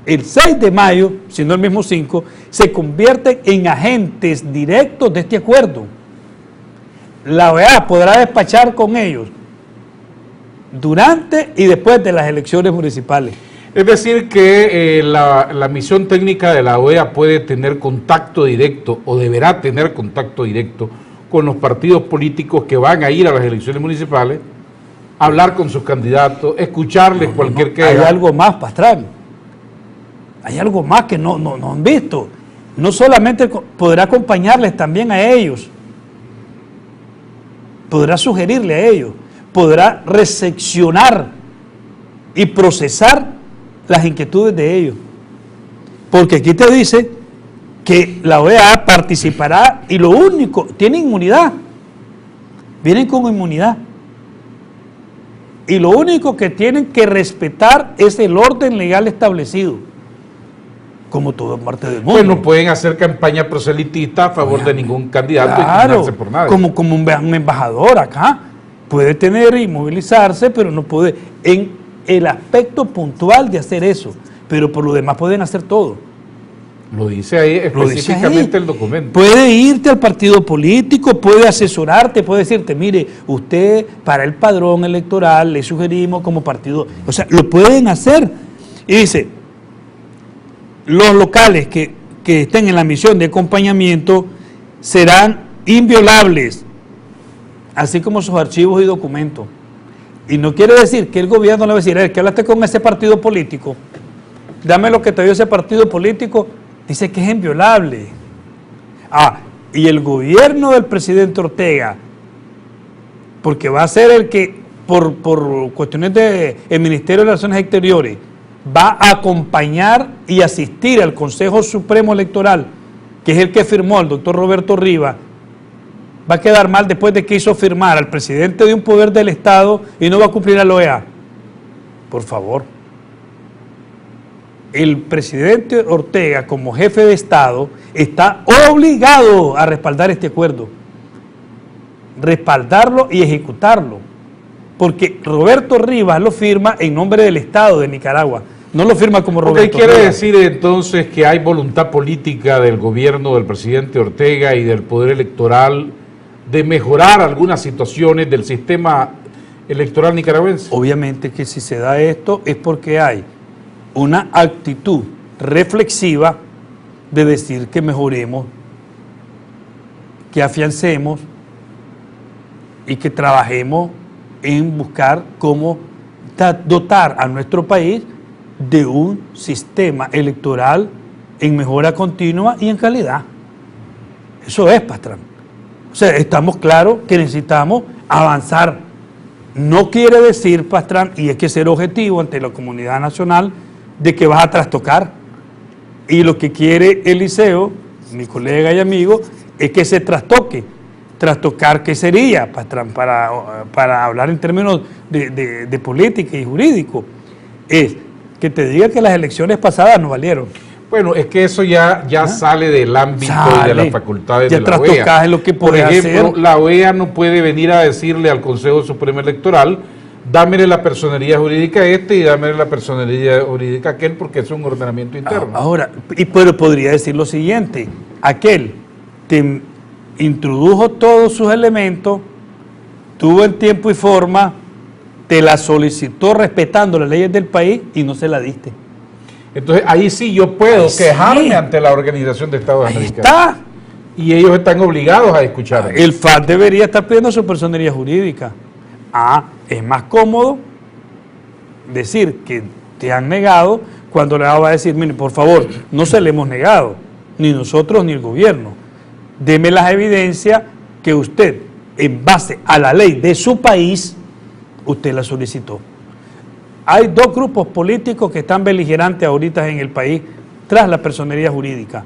El 6 de mayo, siendo el mismo 5, se convierten en agentes directos de este acuerdo. La OEA podrá despachar con ellos durante y después de las elecciones municipales. Es decir que la misión técnica de la OEA puede tener contacto directo o deberá tener contacto directo con los partidos políticos que van a ir a las elecciones municipales, hablar con sus candidatos, escucharles cualquier queja. Hay algo más, Pastrán. Hay algo más que no han visto. No solamente podrá acompañarles también a ellos, podrá sugerirle a ellos, podrá recepcionar y procesar las inquietudes de ellos. Porque aquí te dice que la OEA participará y lo único, tiene inmunidad, vienen con inmunidad. Y lo único que tienen que respetar es el orden legal establecido. Como todo en parte del mundo. Pues no pueden hacer campaña proselitista a favor de ningún candidato, claro, y por nada. Como un embajador acá. Puede tener y movilizarse, pero no puede en el aspecto puntual de hacer eso. Pero por lo demás pueden hacer todo. Lo dice ahí específicamente el documento. Puede irte al partido político, puede asesorarte, puede decirte, mire, usted para el padrón electoral le sugerimos como partido. O sea, lo pueden hacer. Y dice, los locales que estén en la misión de acompañamiento serán inviolables, así como sus archivos y documentos. Y no quiere decir que el gobierno le va a decir, que hablaste con ese partido político, dame lo que te dio ese partido político, dice que es inviolable. Y el gobierno del presidente Ortega, porque va a ser el que, por cuestiones del Ministerio de Relaciones Exteriores, va a acompañar y asistir al Consejo Supremo Electoral, que es el que firmó el doctor Roberto Rivas, va a quedar mal después de que hizo firmar al presidente de un poder del Estado y no va a cumplir a la OEA. Por favor. El presidente Ortega, como jefe de Estado, está obligado a respaldar este acuerdo. Respaldarlo y ejecutarlo. Porque Roberto Rivas lo firma en nombre del Estado de Nicaragua. No lo firma como Roberto Rivas. ¿Quiere decir entonces que hay voluntad política del gobierno del presidente Ortega y del poder electoral de mejorar algunas situaciones del sistema electoral nicaragüense? Obviamente que si se da esto es porque hay una actitud reflexiva de decir que mejoremos, que afiancemos y que trabajemos en buscar cómo dotar a nuestro país de un sistema electoral en mejora continua y en calidad. Eso es, Pastrán. O sea, estamos claros que necesitamos avanzar. No quiere decir, Pastrán, y hay que ser objetivo ante la comunidad nacional, de que vas a trastocar. Y lo que quiere Eliseo, mi colega y amigo, es que se trastoque. Trastocar, ¿qué sería, Pastrán? Para hablar en términos de política y jurídico, es que te diga que las elecciones pasadas no valieron. Bueno, es que eso ya sale del ámbito de las facultades de la OEA. Es lo que por ejemplo, hacer. La OEA no puede venir a decirle al Consejo Supremo Electoral, dámele la personería jurídica a este y dámele la personería jurídica a aquel, porque es un ordenamiento interno. Ahora, pero podría decir lo siguiente: aquel te introdujo todos sus elementos, tuvo en tiempo y forma, te la solicitó respetando las leyes del país y no se la diste. Entonces ahí sí yo puedo quejarme ante la Organización de Estados Americanos. Está. Y ellos están obligados a escuchar. El FAT debería estar pidiendo su personería jurídica. Es más cómodo decir que te han negado cuando le va a decir, mire, por favor, no se le hemos negado, ni nosotros ni el gobierno. Deme las evidencias que usted, en base a la ley de su país, usted la solicitó. Hay dos grupos políticos que están beligerantes ahorita en el país tras la personería jurídica.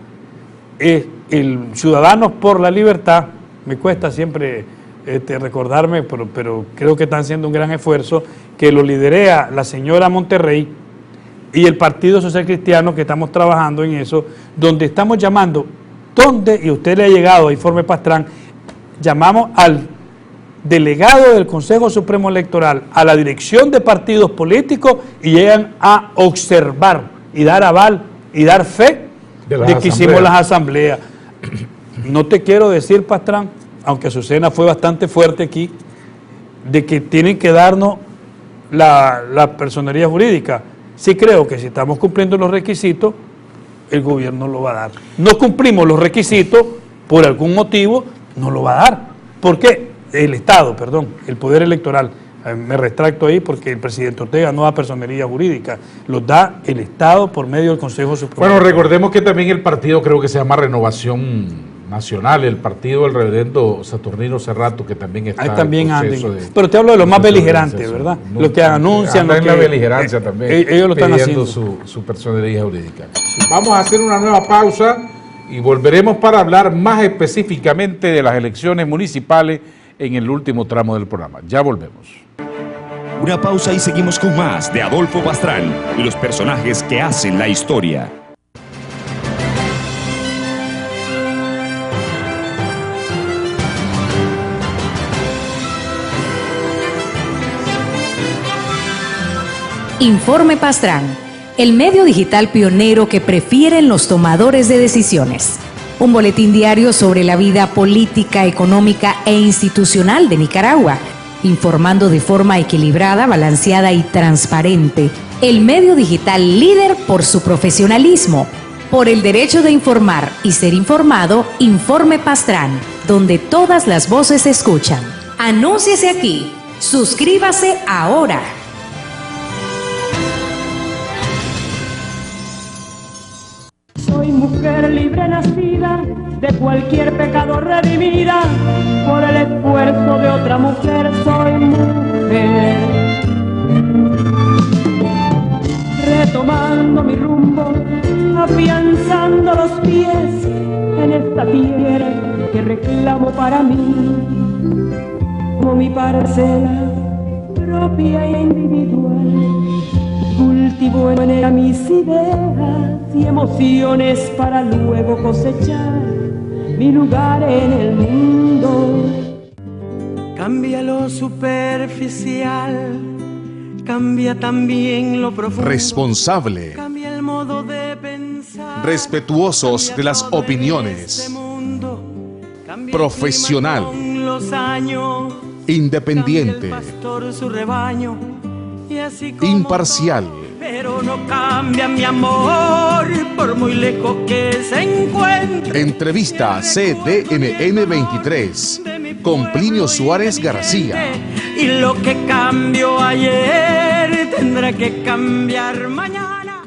Es el Ciudadanos por la Libertad, me cuesta siempre recordarme, pero creo que están haciendo un gran esfuerzo, que lo liderea la señora Monterrey, y el Partido Social Cristiano, que estamos trabajando en eso, donde estamos llamando, y usted le ha llegado a Informe Pastrán, llamamos al delegado del Consejo Supremo Electoral, a la dirección de partidos políticos, y llegan a observar y dar aval y dar fe de que hicimos las asambleas. No te quiero decir, Pastrán, aunque Azucena fue bastante fuerte aquí, de que tienen que darnos la personería jurídica. Sí creo que si estamos cumpliendo los requisitos, el gobierno lo va a dar. No cumplimos los requisitos, por algún motivo, no lo va a dar. ¿Por qué? El Estado, perdón, el Poder Electoral. Me retracto ahí porque el presidente Ortega no da personería jurídica, los da el Estado por medio del Consejo Supremo. Bueno, recordemos que también el partido, creo que se llama Renovación Nacional, el partido del reverendo Saturnino Cerrato, que también está también en proceso de... Pero te hablo de los más beligerantes, ¿verdad? No, los que anuncian... Andan en la beligerancia también, ellos lo están haciendo. Su personería jurídica. Vamos a hacer una nueva pausa y volveremos para hablar más específicamente de las elecciones municipales en el último tramo del programa. Ya volvemos. Una pausa y seguimos con más de Adolfo Pastrán y los personajes que hacen la historia. Informe Pastrán, el medio digital pionero que prefieren los tomadores de decisiones. Un boletín diario sobre la vida política, económica e institucional de Nicaragua, informando de forma equilibrada, balanceada y transparente. El medio digital líder por su profesionalismo, por el derecho de informar y ser informado. Informe Pastrán, donde todas las voces se escuchan. Anúnciese aquí. Suscríbase ahora. Soy mujer libre nacida, de cualquier pecado redimida, por el esfuerzo de otra mujer soy mujer. Retomando mi rumbo, afianzando los pies en esta tierra que reclamo para mí, como mi parcela propia e individual. Cultivo en ella mis ideas y emociones para luego cosechar mi lugar en el mundo. Cambia lo superficial, cambia también lo profundo. Responsable. Cambia el modo de pensar. Respetuosos de las opiniones. Profesional. Los años. Independiente. Cambia el pastor su rebaño, y así como imparcial. todo, pero no cambia mi amor, por muy lejos que se encuentre. Entrevista CDNN 23 con Plinio Suárez García. Y lo que cambió ayer tendrá que cambiar mañana.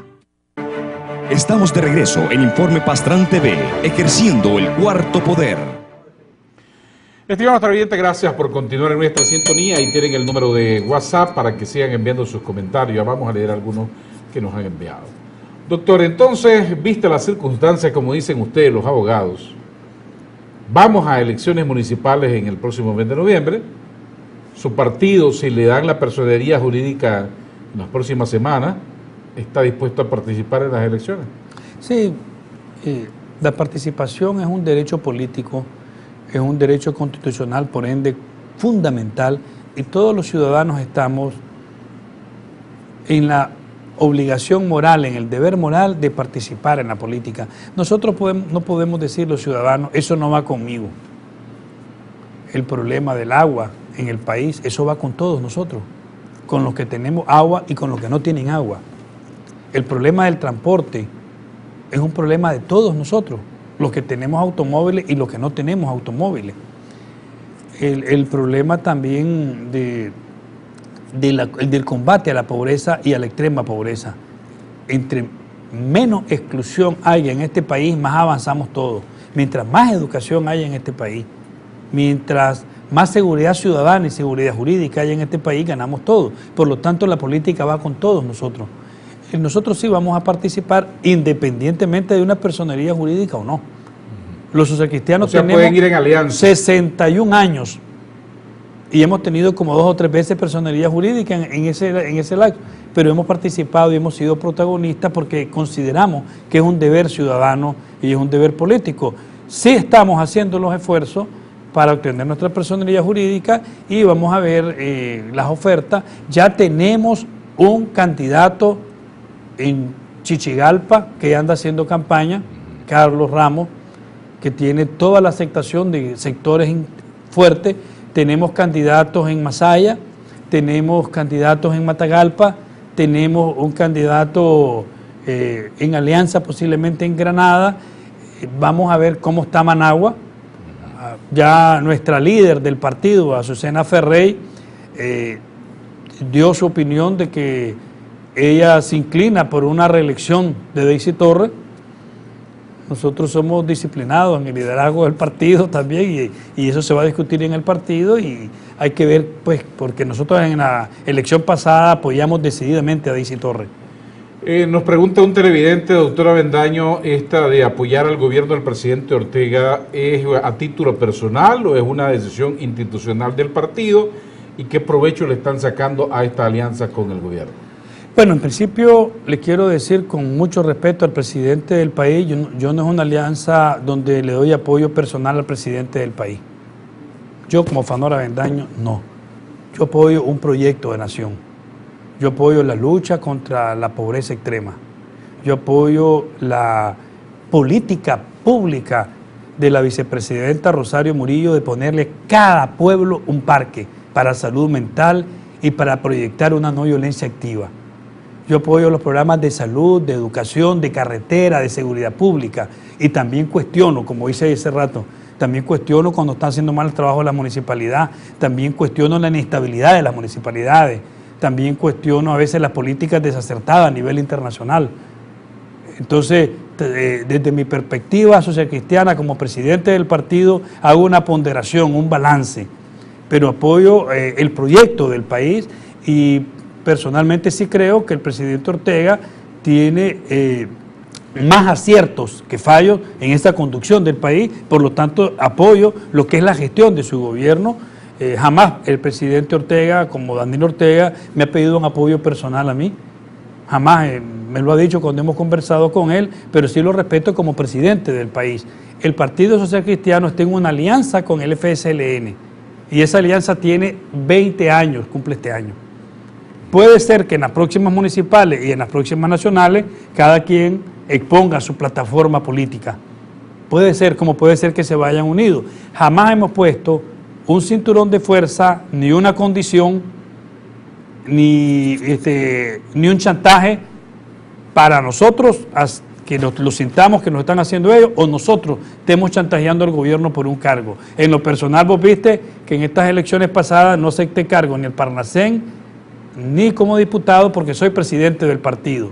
Estamos de regreso en Informe Pastrán TV, ejerciendo el cuarto poder. Estimados televidentes, gracias por continuar en nuestra sintonía. Ahí tienen el número de WhatsApp para que sigan enviando sus comentarios. Vamos a leer algunos que nos han enviado. Doctor, entonces, vista las circunstancias, como dicen ustedes, los abogados, vamos a elecciones municipales en el próximo mes de noviembre. Su partido, si le dan la personería jurídica en las próximas semanas, ¿está dispuesto a participar en las elecciones? Sí, la participación es un derecho político, es un derecho constitucional, por ende fundamental, y todos los ciudadanos estamos en la obligación moral, en el deber moral de participar en la política. Nosotros no podemos decir los ciudadanos, eso no va conmigo. El problema del agua en el país, eso va con todos nosotros, con los que tenemos agua y con los que no tienen agua. El problema del transporte es un problema de todos nosotros, los que tenemos automóviles y los que no tenemos automóviles. El problema también del combate a la pobreza y a la extrema pobreza. Entre menos exclusión haya en este país, más avanzamos todos. Mientras más educación haya en este país, mientras más seguridad ciudadana y seguridad jurídica haya en este país, ganamos todos. Por lo tanto, la política va con todos nosotros. Nosotros sí vamos a participar independientemente de una personería jurídica o no. Los socialcristianos tenemos pueden ir en alianza. 61 años y hemos tenido como 2 o 3 veces personería jurídica en ese lapso, pero hemos participado y hemos sido protagonistas porque consideramos que es un deber ciudadano y es un deber político. Sí estamos haciendo los esfuerzos para obtener nuestra personería jurídica y vamos a ver las ofertas. Ya tenemos un candidato en Chichigalpa que anda haciendo campaña, Carlos Ramos, que tiene toda la aceptación de sectores fuertes. Tenemos candidatos en Masaya, tenemos candidatos en Matagalpa, tenemos un candidato en alianza posiblemente en Granada. Vamos a ver cómo está Managua. Ya nuestra líder del partido, Azucena Ferrey, dio su opinión de que ella se inclina por una reelección de Daisy Torres. Nosotros somos disciplinados en el liderazgo del partido también y eso se va a discutir en el partido y hay que ver, pues, porque nosotros en la elección pasada apoyamos decididamente a Daisy Torres. Nos pregunta un televidente, doctor Avendaño, ¿esta de apoyar al gobierno del presidente Ortega es a título personal o es una decisión institucional del partido? ¿Y qué provecho le están sacando a esta alianza con el gobierno? Bueno, en principio le quiero decir con mucho respeto al presidente del país, yo no es una alianza donde le doy apoyo personal al presidente del país. Yo como Fanor Avendaño, no. Yo apoyo un proyecto de nación. Yo apoyo la lucha contra la pobreza extrema. Yo apoyo la política pública de la vicepresidenta Rosario Murillo de ponerle a cada pueblo un parque para salud mental y para proyectar una no violencia activa. Yo apoyo los programas de salud, de educación, de carretera, de seguridad pública y también cuestiono, como hice hace rato, también cuestiono cuando están haciendo mal el trabajo de la municipalidad, también cuestiono la inestabilidad de las municipalidades, también cuestiono a veces las políticas desacertadas a nivel internacional. Entonces, desde mi perspectiva socialcristiana como presidente del partido, hago una ponderación, un balance, pero apoyo el proyecto del país y personalmente sí creo que el presidente Ortega tiene más aciertos que fallos en esta conducción del país, por lo tanto apoyo lo que es la gestión de su gobierno. Jamás el presidente Ortega, como Daniel Ortega, me ha pedido un apoyo personal a mí, jamás me lo ha dicho cuando hemos conversado con él, pero sí lo respeto como presidente del país. El Partido Social Cristiano está en una alianza con el FSLN y esa alianza tiene 20 años, cumple este año. Puede ser que en las próximas municipales y en las próximas nacionales cada quien exponga su plataforma política. Puede ser, como puede ser que se vayan unidos. Jamás hemos puesto un cinturón de fuerza, ni una condición, ni un chantaje para nosotros, que lo sintamos que nos están haciendo ellos, o nosotros estemos chantajeando al gobierno por un cargo. En lo personal, vos viste que en estas elecciones pasadas no acepté cargo ni el Parnasén, ni como diputado, porque soy presidente del partido.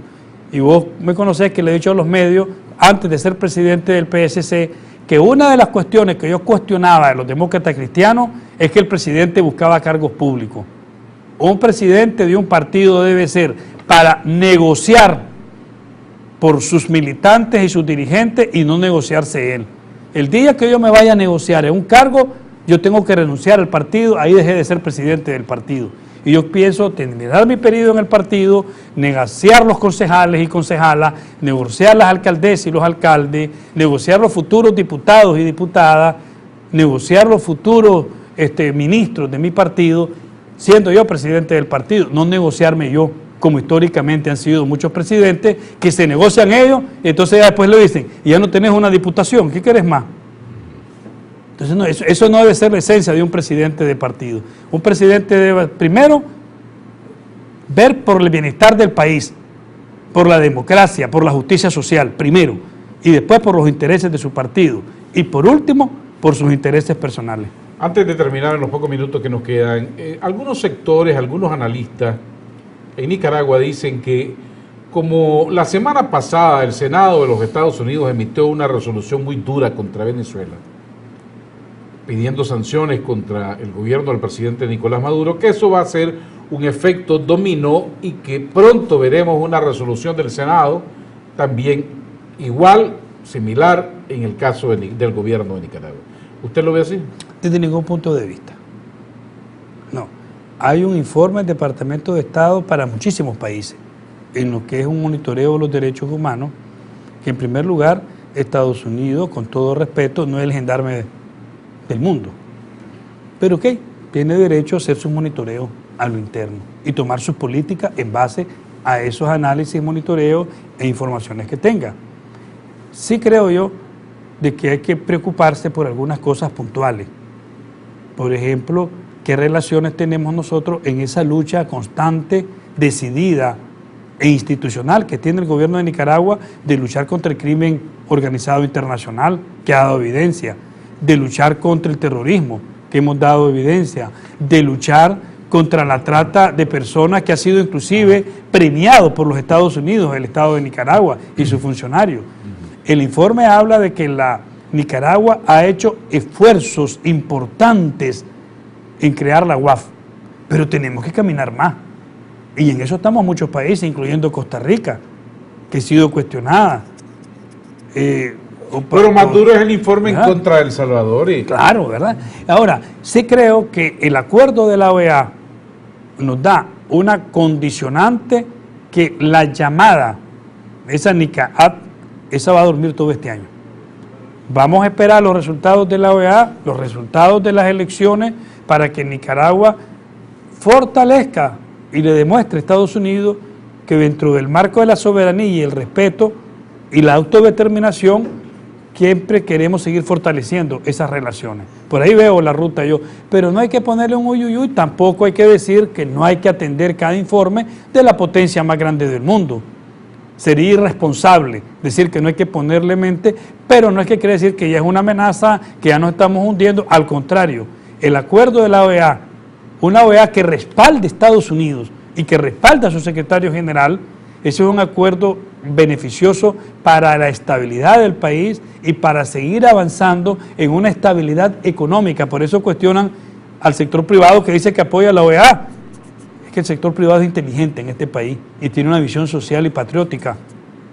Y vos me conocés que le he dicho a los medios, antes de ser presidente del PSC, que una de las cuestiones que yo cuestionaba de los demócratas cristianos es que el presidente buscaba cargos públicos. Un presidente de un partido debe ser para negociar por sus militantes y sus dirigentes y no negociarse él. El día que yo me vaya a negociar en un cargo, yo tengo que renunciar al partido, ahí dejé de ser presidente del partido. Y yo pienso terminar mi periodo en el partido, negociar los concejales y concejalas, negociar las alcaldesas y los alcaldes, negociar los futuros diputados y diputadas, negociar los futuros ministros de mi partido, siendo yo presidente del partido, no negociarme yo, como históricamente han sido muchos presidentes, que se negocian ellos y entonces ya después le dicen, y ya no tenés una diputación, ¿qué querés más? Entonces no, eso no debe ser la esencia de un presidente de partido. Un presidente debe primero ver por el bienestar del país, por la democracia, por la justicia social, primero, y después por los intereses de su partido, y por último, por sus intereses personales. Antes de terminar, en los pocos minutos que nos quedan, algunos sectores, algunos analistas en Nicaragua dicen que como la semana pasada el Senado de los Estados Unidos emitió una resolución muy dura contra Venezuela, pidiendo sanciones contra el gobierno del presidente Nicolás Maduro, que eso va a ser un efecto dominó y que pronto veremos una resolución del Senado también igual, similar en el caso del gobierno de Nicaragua. ¿Usted lo ve así? Desde ningún punto de vista. No. Hay un informe del Departamento de Estado para muchísimos países, en lo que es un monitoreo de los derechos humanos, que en primer lugar Estados Unidos, con todo respeto, no es el gendarme del mundo, pero que tiene derecho a hacer su monitoreo a lo interno y tomar sus políticas en base a esos análisis, monitoreos e informaciones que tenga. Sí creo yo de que hay que preocuparse por algunas cosas puntuales. Por ejemplo, qué relaciones tenemos nosotros en esa lucha constante, decidida e institucional que tiene el gobierno de Nicaragua de luchar contra el crimen organizado internacional, que ha dado evidencia, de luchar contra el terrorismo, que hemos dado evidencia, de luchar contra la trata de personas, que ha sido inclusive premiado por los Estados Unidos, el Estado de Nicaragua y sus funcionarios. El informe habla de que la Nicaragua ha hecho esfuerzos importantes en crear la UAF, pero tenemos que caminar más. Y en eso estamos muchos países, incluyendo Costa Rica, que ha sido cuestionada. Pero más duro es el informe en contra de El Salvador. Claro, ¿verdad? Ahora, sí creo que el acuerdo de la OEA nos da una condicionante que la llamada, esa NICAAT, esa va a dormir todo este año. Vamos a esperar los resultados de la OEA, los resultados de las elecciones, para que Nicaragua fortalezca y le demuestre a Estados Unidos que dentro del marco de la soberanía y el respeto y la autodeterminación, siempre queremos seguir fortaleciendo esas relaciones. Por ahí veo la ruta yo, pero no hay que ponerle un uyuyuy, tampoco hay que decir que no hay que atender cada informe de la potencia más grande del mundo. Sería irresponsable decir que no hay que ponerle mente, pero no es que quiere decir que ya es una amenaza, que ya nos estamos hundiendo, al contrario, el acuerdo de la OEA, una OEA que respalde a Estados Unidos y que respalda a su secretario general, ese es un acuerdo beneficioso para la estabilidad del país y para seguir avanzando en una estabilidad económica. Por eso cuestionan al sector privado que dice que apoya a la OEA. Es que el sector privado es inteligente en este país y tiene una visión social y patriótica.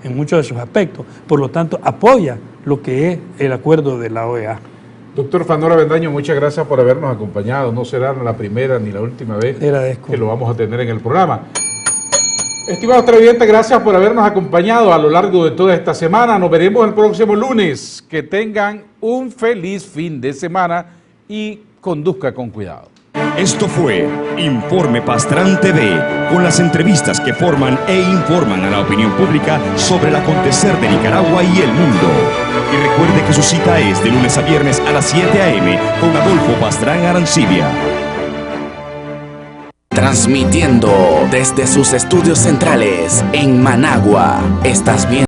en muchos de sus aspectos. Por lo tanto, apoya lo que es el acuerdo de la OEA. Doctor Fanor Avendaño, muchas gracias por habernos acompañado. No será la primera ni la última vez que lo vamos a tener en el programa. Estimados televidentes, gracias por habernos acompañado a lo largo de toda esta semana. Nos veremos el próximo lunes. Que tengan un feliz fin de semana y conduzca con cuidado. Esto fue Informe Pastrán TV, con las entrevistas que forman e informan a la opinión pública sobre el acontecer de Nicaragua y el mundo. Y recuerde que su cita es de lunes a viernes a las 7 a.m. con Adolfo Pastrán Arancibia. Transmitiendo desde sus estudios centrales en Managua. Estás bien.